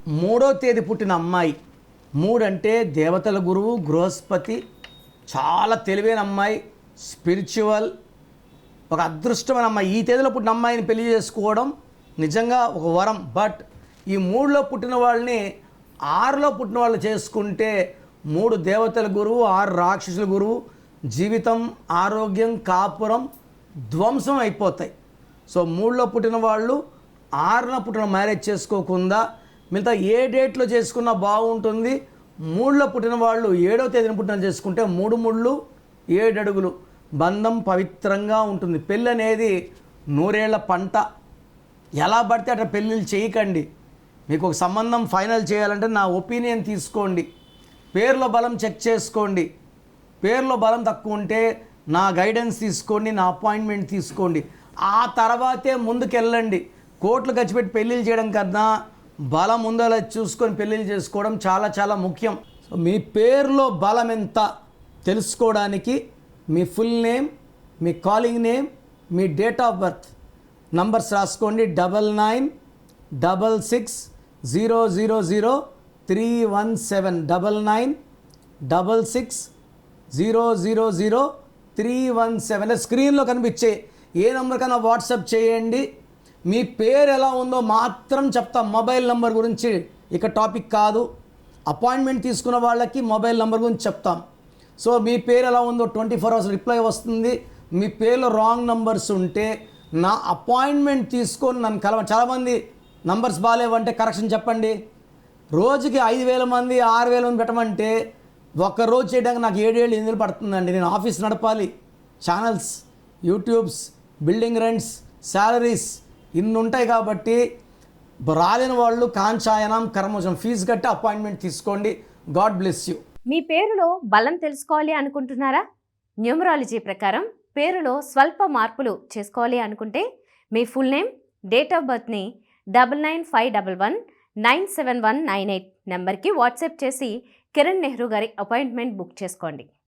3వ తేదీ పుట్టిన అమ్మాయి, 3 అంటే దేవతల గురువు బృహస్పతి, చాలా తెలివైన అమ్మాయి, స్పిరిచువల్, ఒక అదృష్టమైన అమ్మాయి. ఈ తేదీలో పుట్టిన అమ్మాయిని పెళ్లి చేసుకోవడం నిజంగా ఒక వరం. బట్ ఈ 3లో పుట్టిన వాళ్ళని 6లో పుట్టిన వాళ్ళు చేసుకుంటే 3 దేవతల గురువు, 6 రాక్షసుల గురువు, జీవితం, ఆరోగ్యం, కాపురం ధ్వంసం అయిపోతాయి. సో 3లో పుట్టిన వాళ్ళు 6లో పుట్టిన మ్యారేజ్ చేసుకోకుండా మిగతా ఏ డేట్లో చేసుకున్నా బాగుంటుంది. 3లో పుట్టిన వాళ్ళు 7వ తేదీన పుట్టిన చేసుకుంటే 3 ముళ్ళు 7 అడుగులు బంధం పవిత్రంగా ఉంటుంది. పెళ్ళి అనేది 100 ఏళ్ల పంట. ఎలా పడితే అట్లా పెళ్ళిళ్ళు చేయకండి. మీకు ఒక సంబంధం ఫైనల్ చేయాలంటే నా ఒపీనియన్ తీసుకోండి, పేర్లో బలం చెక్ చేసుకోండి. పేర్లో బలం తక్కువ ఉంటే నా గైడెన్స్ తీసుకోండి, నా అపాయింట్మెంట్ తీసుకోండి. ఆ తర్వాతే ముందుకెళ్ళండి. కోట్లు ఖర్చు పెట్టి పెళ్ళిళ్ళు చేయడం కన్నా బలం ఉందో చూసుకొని పెళ్ళిళ్ళు చేసుకోవడం చాలా చాలా ముఖ్యం. సో మీ పేరులో బలం ఎంత తెలుసుకోవడానికి మీ ఫుల్ నేమ్, మీ కాలింగ్ నేమ్, మీ డేట్ ఆఫ్ బర్త్ నంబర్స్ రాసుకోండి. 9966000317 9966000317 స్క్రీన్లో కనిపించే ఏ నెంబర్ కన్నా వాట్సాప్ చేయండి. మీ పేరు ఎలా ఉందో మాత్రం చెప్తాం. మొబైల్ నెంబర్ గురించి ఇక టాపిక్ కాదు. అపాయింట్మెంట్ తీసుకున్న వాళ్ళకి మొబైల్ నెంబర్ గురించి చెప్తాం. సో మీ పేరు ఎలా ఉందో 24 అవర్స్ రిప్లై వస్తుంది. మీ పేరులో రాంగ్ నంబర్స్ ఉంటే నా అపాయింట్మెంట్ తీసుకొని నన్ను చాలామంది నంబర్స్ బాగాలేవంటే కరెక్షన్ చెప్పండి. రోజుకి 5,000 మంది 6,000 మంది పెట్టమంటే ఒక్కరోజు చేయడానికి నాకు 7 ఏళ్ళు 8 పడుతుందండి. నేను ఆఫీస్ నడపాలి, channels, YouTubes, building rents, salaries ఇన్ని ఉంటాయి. కాబట్టి రాలేని వాళ్ళు కాంచాయనం కర్మోచనం ఫీజు కట్టి అపాయింట్మెంట్ తీసుకోండి. God bless you. మీ పేరులో బలం తెలుసుకోవాలి అనుకుంటున్నారా? న్యూమరాలజీ ప్రకారం పేరులో స్వల్ప మార్పులు చేసుకోవాలి అనుకుంటే మీ ఫుల్ నేమ్, డేట్ ఆఫ్ బర్త్ని 9951197198 నెంబర్కి వాట్సాప్ చేసి కిరణ్ నెహ్రూ గారి అపాయింట్మెంట్ బుక్ చేసుకోండి.